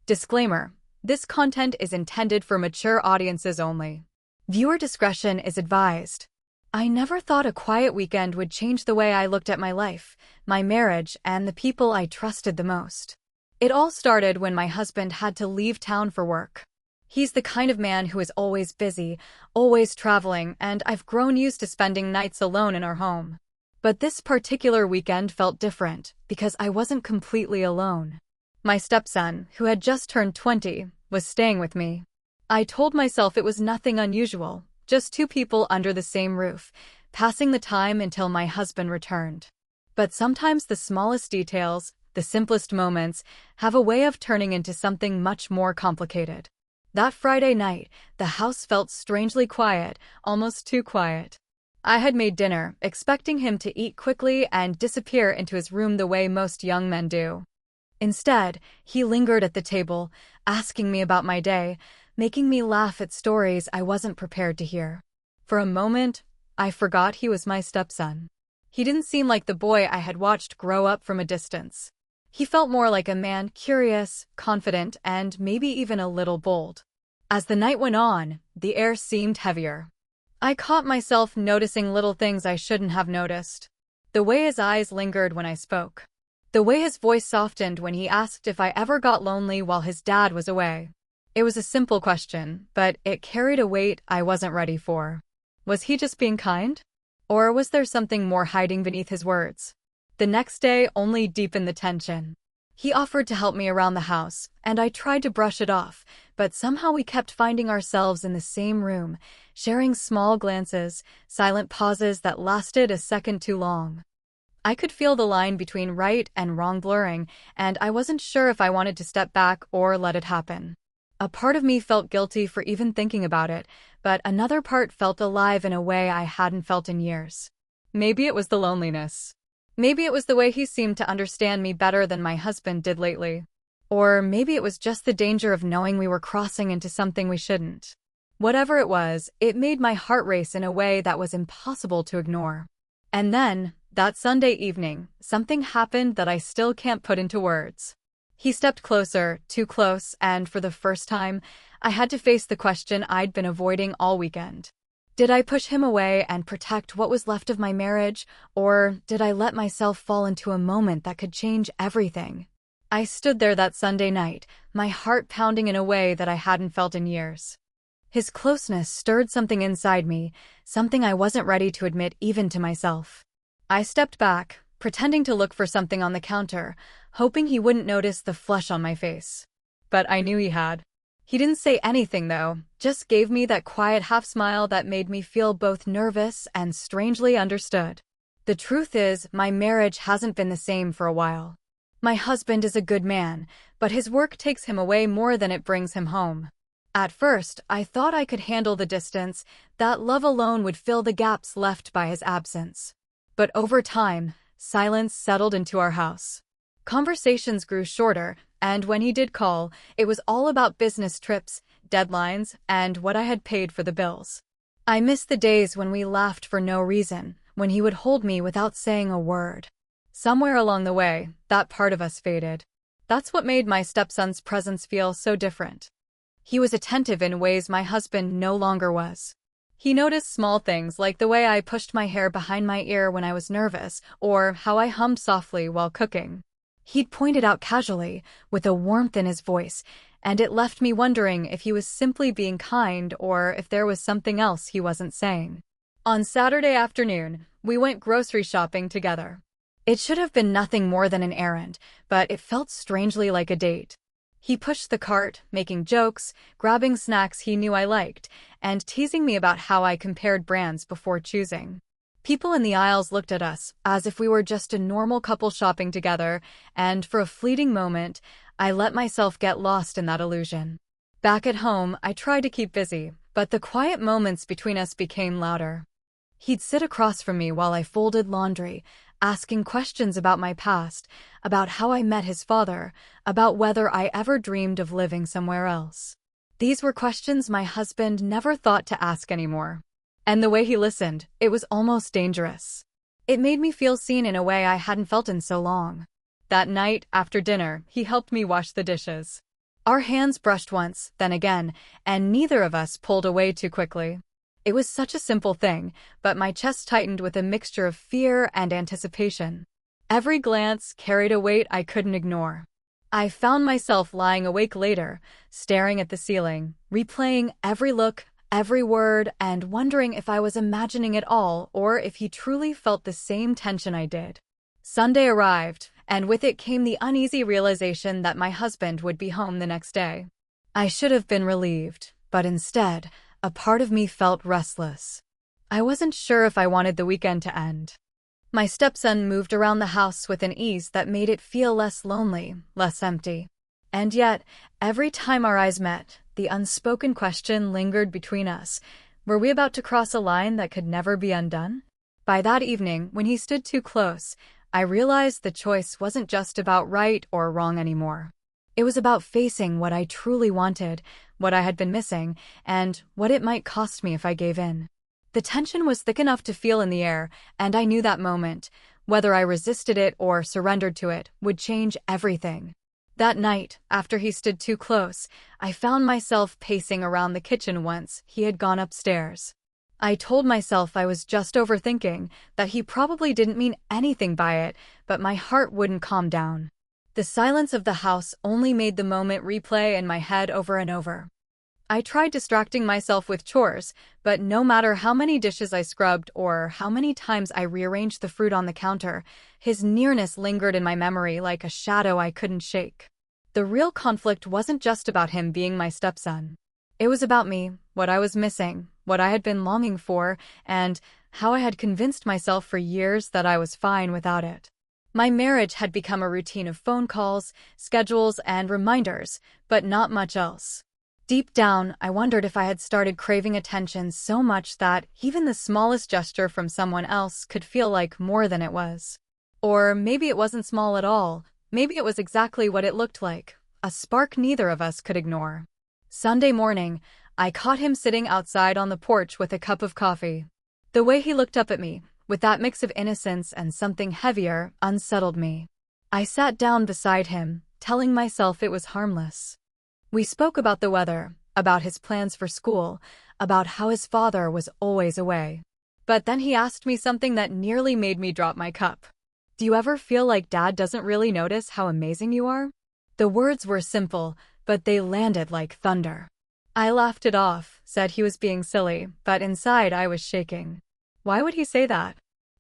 Disclaimer: this content is intended for mature audiences only. Viewer discretion is advised. I never thought a quiet weekend would change the way I looked at my life, my marriage, and the people I trusted the most. It all started when my husband had to leave town for work. He's the kind of man who is always busy, always traveling, and I've grown used to spending nights alone in our home. But this particular weekend felt different because I wasn't completely alone. My stepson, who had just turned 20, was staying with me. I told myself it was nothing unusual, just two people under the same roof, passing the time until my husband returned. But sometimes the smallest details, the simplest moments, have a way of turning into something much more complicated. That Friday night, the house felt strangely quiet, almost too quiet. I had made dinner, expecting him to eat quickly and disappear into his room the way most young men do. Instead, he lingered at the table, asking me about my day, making me laugh at stories I wasn't prepared to hear. For a moment, I forgot he was my stepson. He didn't seem like the boy I had watched grow up from a distance. He felt more like a man, curious, confident, and maybe even a little bold. As the night went on, the air seemed heavier. I caught myself noticing little things I shouldn't have noticed. The way his eyes lingered when I spoke. The way his voice softened when he asked if I ever got lonely while his dad was away. It was a simple question, but it carried a weight I wasn't ready for. Was he just being kind? Or was there something more hiding beneath his words? The next day only deepened the tension. He offered to help me around the house, and I tried to brush it off, but somehow we kept finding ourselves in the same room, sharing small glances, silent pauses that lasted a second too long. I could feel the line between right and wrong blurring, and I wasn't sure if I wanted to step back or let it happen. A part of me felt guilty for even thinking about it, but another part felt alive in a way I hadn't felt in years. Maybe it was the loneliness. Maybe it was the way he seemed to understand me better than my husband did lately. Or maybe it was just the danger of knowing we were crossing into something we shouldn't. Whatever it was, it made my heart race in a way that was impossible to ignore. And then, that Sunday evening, something happened that I still can't put into words. He stepped closer, too close, and for the first time, I had to face the question I'd been avoiding all weekend. Did I push him away and protect what was left of my marriage, or did I let myself fall into a moment that could change everything? I stood there that Sunday night, my heart pounding in a way that I hadn't felt in years. His closeness stirred something inside me, something I wasn't ready to admit even to myself. I stepped back, pretending to look for something on the counter, hoping he wouldn't notice the flush on my face. But I knew he had. He didn't say anything, though, just gave me that quiet half-smile that made me feel both nervous and strangely understood. The truth is, my marriage hasn't been the same for a while. My husband is a good man, but his work takes him away more than it brings him home. At first, I thought I could handle the distance, that love alone would fill the gaps left by his absence. But over time, silence settled into our house. Conversations grew shorter, and when he did call, it was all about business trips, deadlines, and what I had paid for the bills. I missed the days when we laughed for no reason, when he would hold me without saying a word. Somewhere along the way, that part of us faded. That's what made my stepson's presence feel so different. He was attentive in ways my husband no longer was. He noticed small things like the way I pushed my hair behind my ear when I was nervous, or how I hummed softly while cooking. He'd point it out casually, with a warmth in his voice, and it left me wondering if he was simply being kind or if there was something else he wasn't saying. On Saturday afternoon, we went grocery shopping together. It should have been nothing more than an errand, but it felt strangely like a date. He pushed the cart, making jokes, grabbing snacks he knew I liked, and teasing me about how I compared brands before choosing. People in the aisles looked at us, as if we were just a normal couple shopping together, and for a fleeting moment, I let myself get lost in that illusion. Back at home, I tried to keep busy, but the quiet moments between us became louder. He'd sit across from me while I folded laundry, asking questions about my past, about how I met his father, about whether I ever dreamed of living somewhere else. These were questions my husband never thought to ask anymore. And the way he listened, it was almost dangerous. It made me feel seen in a way I hadn't felt in so long. That night, after dinner, he helped me wash the dishes. Our hands brushed once, then again, and neither of us pulled away too quickly. It was such a simple thing, but my chest tightened with a mixture of fear and anticipation. Every glance carried a weight I couldn't ignore. I found myself lying awake later, staring at the ceiling, replaying every look, every word, and wondering if I was imagining it all or if he truly felt the same tension I did. Sunday arrived, and with it came the uneasy realization that my husband would be home the next day. I should have been relieved, but instead, a part of me felt restless. I wasn't sure if I wanted the weekend to end. My stepson moved around the house with an ease that made it feel less lonely, less empty. And yet, every time our eyes met, the unspoken question lingered between us. Were we about to cross a line that could never be undone? By that evening, when he stood too close, I realized the choice wasn't just about right or wrong anymore. It was about facing what I truly wanted, what I had been missing, and what it might cost me if I gave in. The tension was thick enough to feel in the air, and I knew that moment, whether I resisted it or surrendered to it, would change everything. That night, after he stood too close, I found myself pacing around the kitchen once he had gone upstairs. I told myself I was just overthinking, that he probably didn't mean anything by it, but my heart wouldn't calm down. The silence of the house only made the moment replay in my head over and over. I tried distracting myself with chores, but no matter how many dishes I scrubbed or how many times I rearranged the fruit on the counter, his nearness lingered in my memory like a shadow I couldn't shake. The real conflict wasn't just about him being my stepson. It was about me, what I was missing, what I had been longing for, and how I had convinced myself for years that I was fine without it. My marriage had become a routine of phone calls, schedules, and reminders, but not much else. Deep down, I wondered if I had started craving attention so much that even the smallest gesture from someone else could feel like more than it was. Or maybe it wasn't small at all. Maybe it was exactly what it looked like, a spark neither of us could ignore. Sunday morning, I caught him sitting outside on the porch with a cup of coffee. The way he looked up at me, with that mix of innocence and something heavier, unsettled me. I sat down beside him, telling myself it was harmless. We spoke about the weather, about his plans for school, about how his father was always away. But then he asked me something that nearly made me drop my cup. Do you ever feel like Dad doesn't really notice how amazing you are? The words were simple, but they landed like thunder. I laughed it off, said he was being silly, but inside I was shaking. Why would he say that?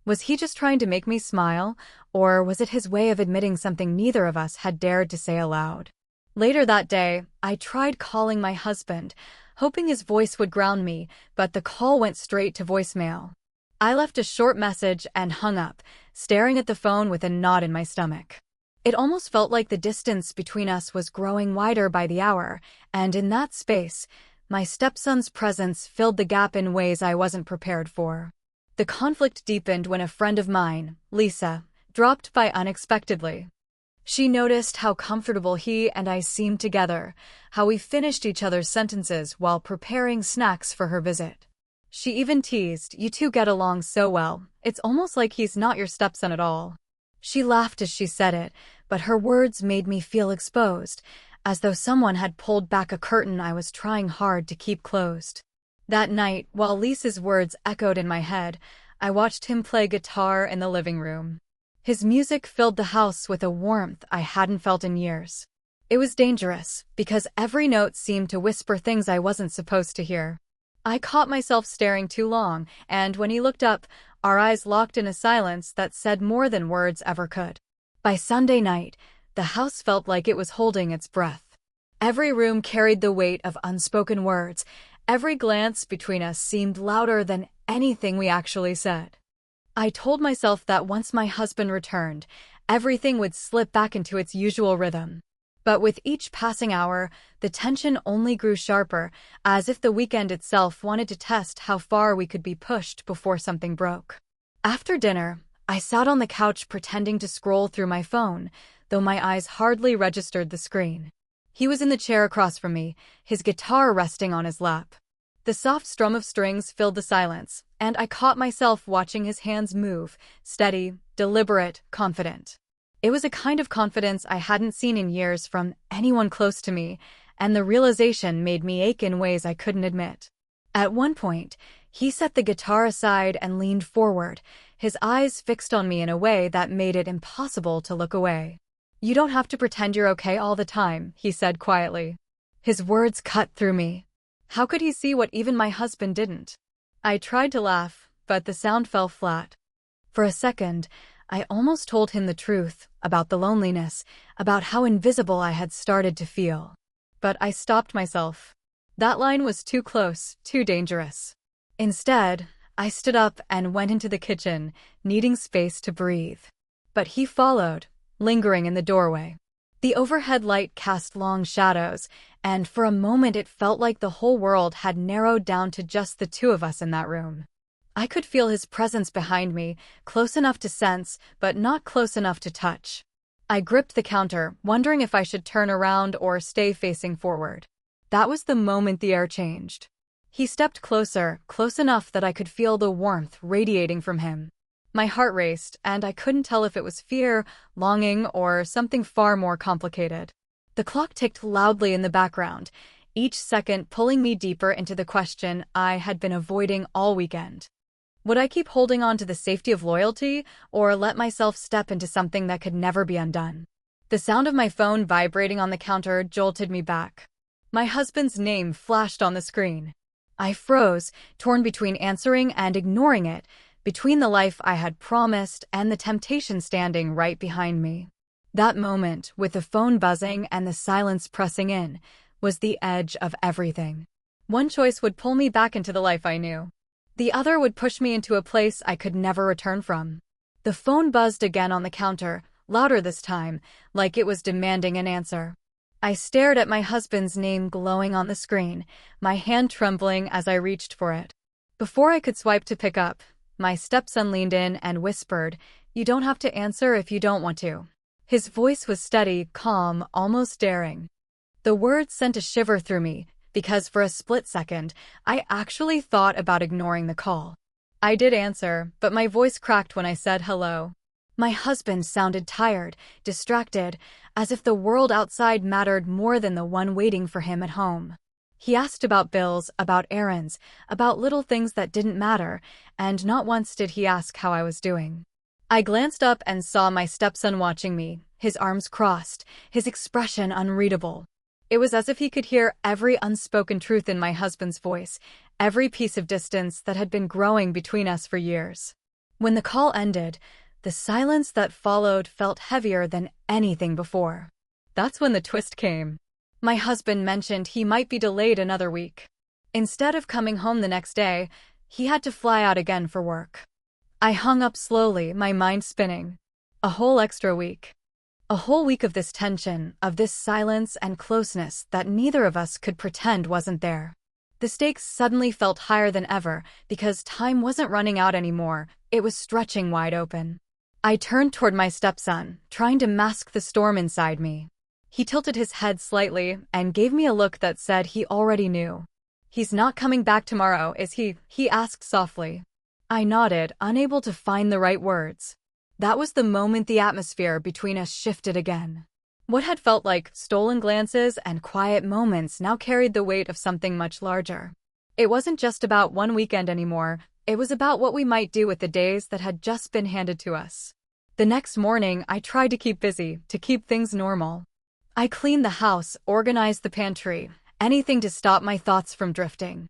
Was he just trying to make me smile, or was it his way of admitting something neither of us had dared to say aloud? Later that day, I tried calling my husband, hoping his voice would ground me, but the call went straight to voicemail. I left a short message and hung up, staring at the phone with a knot in my stomach. It almost felt like the distance between us was growing wider by the hour, and in that space, my stepson's presence filled the gap in ways I wasn't prepared for. The conflict deepened when a friend of mine, Lisa, dropped by unexpectedly. She noticed how comfortable he and I seemed together, how we finished each other's sentences while preparing snacks for her visit. She even teased, "You two get along so well, it's almost like he's not your stepson at all." She laughed as she said it, but her words made me feel exposed, as though someone had pulled back a curtain I was trying hard to keep closed. That night, while Lisa's words echoed in my head, I watched him play guitar in the living room. His music filled the house with a warmth I hadn't felt in years. It was dangerous, because every note seemed to whisper things I wasn't supposed to hear. I caught myself staring too long, and when he looked up, our eyes locked in a silence that said more than words ever could. By Sunday night, the house felt like it was holding its breath. Every room carried the weight of unspoken words. Every glance between us seemed louder than anything we actually said. I told myself that once my husband returned, everything would slip back into its usual rhythm. But with each passing hour, the tension only grew sharper, as if the weekend itself wanted to test how far we could be pushed before something broke. After dinner, I sat on the couch pretending to scroll through my phone, though my eyes hardly registered the screen. He was in the chair across from me, his guitar resting on his lap. The soft strum of strings filled the silence, and I caught myself watching his hands move, steady, deliberate, confident. It was a kind of confidence I hadn't seen in years from anyone close to me, and the realization made me ache in ways I couldn't admit. At one point, he set the guitar aside and leaned forward, his eyes fixed on me in a way that made it impossible to look away. "You don't have to pretend you're okay all the time," he said quietly. His words cut through me. How could he see what even my husband didn't? I tried to laugh, but the sound fell flat. For a second, I almost told him the truth about the loneliness, about how invisible I had started to feel. But I stopped myself. That line was too close, too dangerous. Instead, I stood up and went into the kitchen, needing space to breathe. But he followed, lingering in the doorway. The overhead light cast long shadows, and for a moment it felt like the whole world had narrowed down to just the two of us in that room. I could feel his presence behind me, close enough to sense, but not close enough to touch. I gripped the counter, wondering if I should turn around or stay facing forward. That was the moment the air changed. He stepped closer, close enough that I could feel the warmth radiating from him. My heart raced, and I couldn't tell if it was fear, longing, or something far more complicated. The clock ticked loudly in the background, each second pulling me deeper into the question I had been avoiding all weekend. Would I keep holding on to the safety of loyalty, or let myself step into something that could never be undone? The sound of my phone vibrating on the counter jolted me back. My husband's name flashed on the screen. I froze, torn between answering and ignoring it, between the life I had promised and the temptation standing right behind me. That moment, with the phone buzzing and the silence pressing in, was the edge of everything. One choice would pull me back into the life I knew. The other would push me into a place I could never return from. The phone buzzed again on the counter, louder this time, like it was demanding an answer. I stared at my husband's name glowing on the screen, my hand trembling as I reached for it. Before I could swipe to pick up, my stepson leaned in and whispered, "You don't have to answer if you don't want to." His voice was steady, calm, almost daring. The words sent a shiver through me, because for a split second, I actually thought about ignoring the call. I did answer, but my voice cracked when I said hello. My husband sounded tired, distracted, as if the world outside mattered more than the one waiting for him at home. He asked about bills, about errands, about little things that didn't matter, and not once did he ask how I was doing. I glanced up and saw my stepson watching me, his arms crossed, his expression unreadable. It was as if he could hear every unspoken truth in my husband's voice, every piece of distance that had been growing between us for years. When the call ended, the silence that followed felt heavier than anything before. That's when the twist came. My husband mentioned he might be delayed another week. Instead of coming home the next day, he had to fly out again for work. I hung up slowly, my mind spinning. A whole extra week. A whole week of this tension, of this silence and closeness that neither of us could pretend wasn't there. The stakes suddenly felt higher than ever because time wasn't running out anymore, it was stretching wide open. I turned toward my stepson, trying to mask the storm inside me. He tilted his head slightly and gave me a look that said he already knew. "He's not coming back tomorrow, is he?" he asked softly. I nodded, unable to find the right words. That was the moment the atmosphere between us shifted again. What had felt like stolen glances and quiet moments now carried the weight of something much larger. It wasn't just about one weekend anymore, it was about what we might do with the days that had just been handed to us. The next morning, I tried to keep busy, to keep things normal. I cleaned the house, organized the pantry, anything to stop my thoughts from drifting.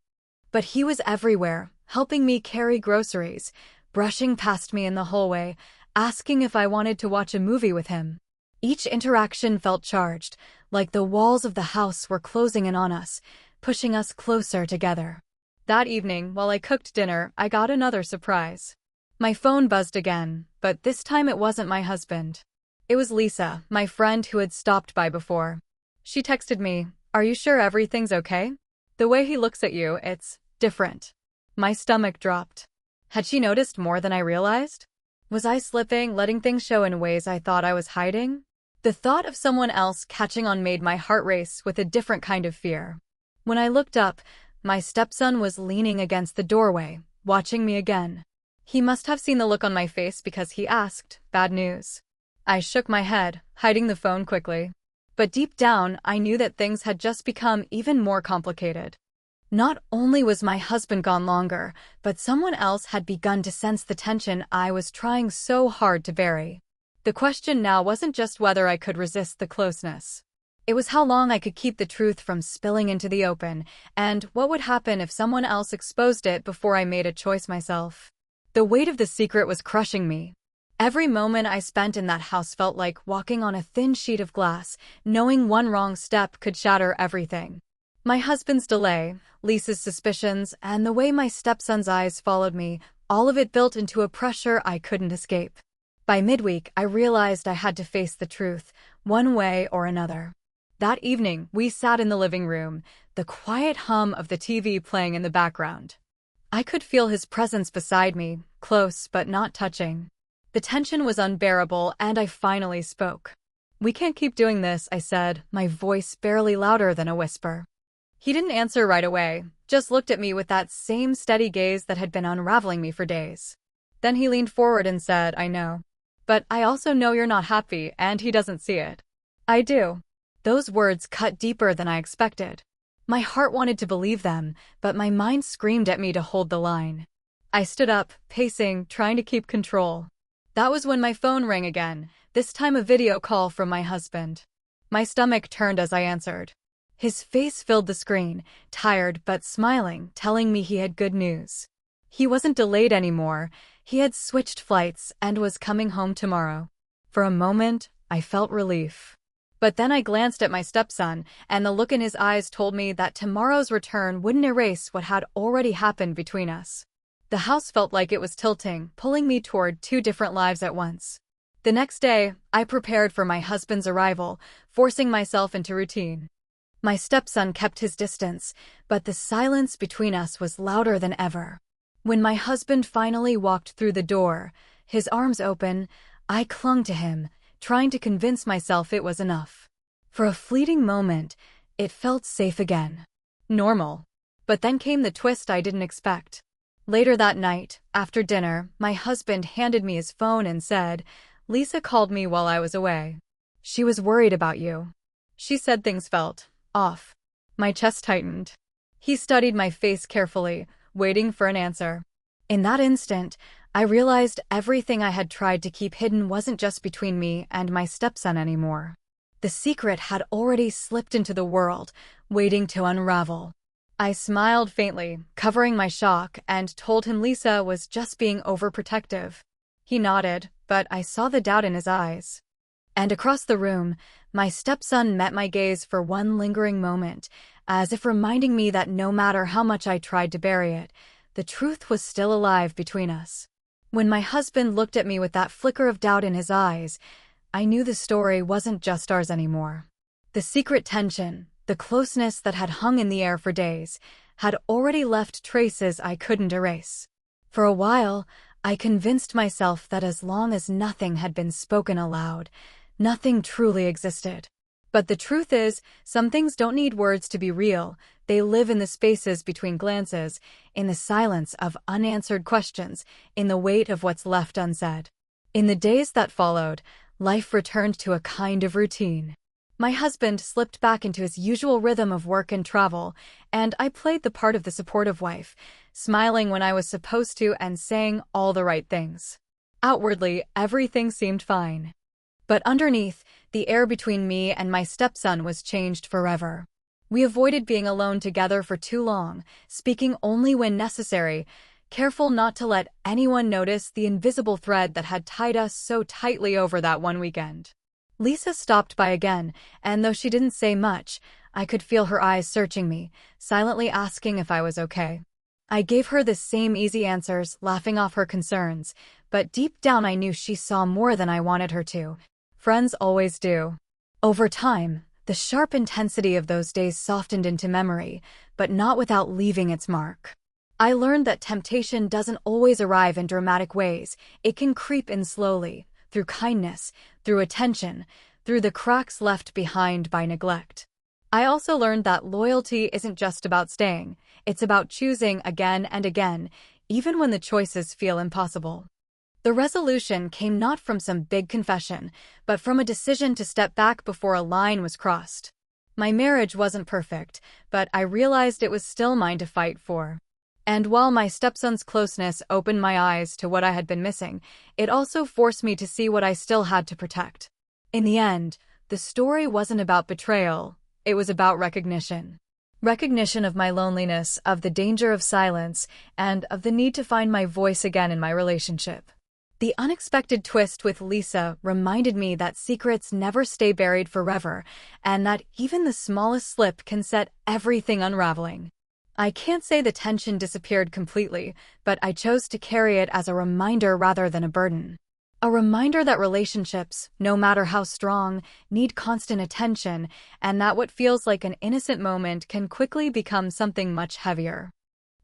But he was everywhere, helping me carry groceries, brushing past me in the hallway, asking if I wanted to watch a movie with him. Each interaction felt charged, like the walls of the house were closing in on us, pushing us closer together. That evening, while I cooked dinner, I got another surprise. My phone buzzed again, but this time it wasn't my husband. It was Lisa, my friend who had stopped by before. She texted me, "Are you sure everything's okay? The way he looks at you, it's different." My stomach dropped. Had she noticed more than I realized? Was I slipping, letting things show in ways I thought I was hiding? The thought of someone else catching on made my heart race with a different kind of fear. When I looked up, my stepson was leaning against the doorway, watching me again. He must have seen the look on my face because he asked, "Bad news?" I shook my head, hiding the phone quickly. But deep down, I knew that things had just become even more complicated. Not only was my husband gone longer, but someone else had begun to sense the tension I was trying so hard to bury. The question now wasn't just whether I could resist the closeness. It was how long I could keep the truth from spilling into the open, and what would happen if someone else exposed it before I made a choice myself. The weight of the secret was crushing me. Every moment I spent in that house felt like walking on a thin sheet of glass, knowing one wrong step could shatter everything. My husband's delay, Lisa's suspicions, and the way my stepson's eyes followed me, all of it built into a pressure I couldn't escape. By midweek, I realized I had to face the truth, one way or another. That evening, we sat in the living room, the quiet hum of the TV playing in the background. I could feel his presence beside me, close but not touching. The tension was unbearable, and I finally spoke. "We can't keep doing this," I said, my voice barely louder than a whisper. He didn't answer right away, just looked at me with that same steady gaze that had been unraveling me for days. Then he leaned forward and said, "I know. But I also know you're not happy, and he doesn't see it." "I do." Those words cut deeper than I expected. My heart wanted to believe them, but my mind screamed at me to hold the line. I stood up, pacing, trying to keep control. That was when my phone rang again, this time a video call from my husband. My stomach turned as I answered. His face filled the screen, tired but smiling, telling me he had good news. He wasn't delayed anymore, he had switched flights and was coming home tomorrow. For a moment, I felt relief. But then I glanced at my stepson, and the look in his eyes told me that tomorrow's return wouldn't erase what had already happened between us. The house felt like it was tilting, pulling me toward two different lives at once. The next day, I prepared for my husband's arrival, forcing myself into routine. My stepson kept his distance, but the silence between us was louder than ever. When my husband finally walked through the door, his arms open, I clung to him, trying to convince myself it was enough. For a fleeting moment, it felt safe again. Normal. But then came the twist I didn't expect. Later that night, after dinner, my husband handed me his phone and said, "Lisa called me while I was away. She was worried about you. She said things felt off." My chest tightened. He studied my face carefully, waiting for an answer. In that instant, I realized everything I had tried to keep hidden wasn't just between me and my stepson anymore. The secret had already slipped into the world, waiting to unravel. I smiled faintly, covering my shock, and told him Lisa was just being overprotective. He nodded, but I saw the doubt in his eyes. And across the room, my stepson met my gaze for one lingering moment, as if reminding me that no matter how much I tried to bury it, the truth was still alive between us. When my husband looked at me with that flicker of doubt in his eyes, I knew the story wasn't just ours anymore. The secret tension, the closeness that had hung in the air for days, had already left traces I couldn't erase. For a while, I convinced myself that as long as nothing had been spoken aloud, nothing truly existed. But the truth is, some things don't need words to be real. They live in the spaces between glances, in the silence of unanswered questions, in the weight of what's left unsaid. In the days that followed, life returned to a kind of routine. My husband slipped back into his usual rhythm of work and travel, and I played the part of the supportive wife, smiling when I was supposed to and saying all the right things. Outwardly, everything seemed fine. But underneath, the air between me and my stepson was changed forever. We avoided being alone together for too long, speaking only when necessary, careful not to let anyone notice the invisible thread that had tied us so tightly over that one weekend. Lisa stopped by again, and though she didn't say much, I could feel her eyes searching me, silently asking if I was okay. I gave her the same easy answers, laughing off her concerns, but deep down I knew she saw more than I wanted her to. Friends always do. Over time, the sharp intensity of those days softened into memory, but not without leaving its mark. I learned that temptation doesn't always arrive in dramatic ways. It can creep in slowly, through kindness, through attention, through the cracks left behind by neglect. I also learned that loyalty isn't just about staying, it's about choosing again and again, even when the choices feel impossible. The resolution came not from some big confession, but from a decision to step back before a line was crossed. My marriage wasn't perfect, but I realized it was still mine to fight for. And while my stepson's closeness opened my eyes to what I had been missing, it also forced me to see what I still had to protect. In the end, the story wasn't about betrayal, it was about recognition. Recognition of my loneliness, of the danger of silence, and of the need to find my voice again in my relationship. The unexpected twist with Lisa reminded me that secrets never stay buried forever, and that even the smallest slip can set everything unraveling. I can't say the tension disappeared completely, but I chose to carry it as a reminder rather than a burden. A reminder that relationships, no matter how strong, need constant attention, and that what feels like an innocent moment can quickly become something much heavier.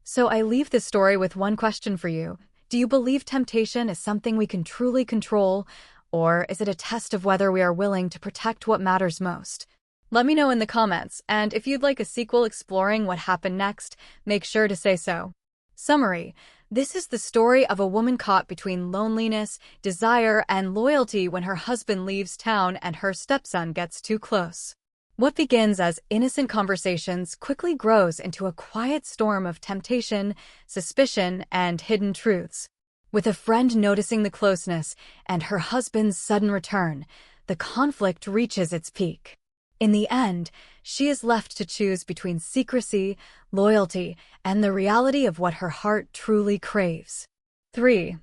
So I leave this story with one question for you. Do you believe temptation is something we can truly control, or is it a test of whether we are willing to protect what matters most? Let me know in the comments, and if you'd like a sequel exploring what happened next, make sure to say so. Summary: this is the story of a woman caught between loneliness, desire, and loyalty when her husband leaves town and her stepson gets too close. What begins as innocent conversations quickly grows into a quiet storm of temptation, suspicion, and hidden truths. With a friend noticing the closeness and her husband's sudden return, the conflict reaches its peak. In the end, she is left to choose between secrecy, loyalty, and the reality of what her heart truly craves. 3.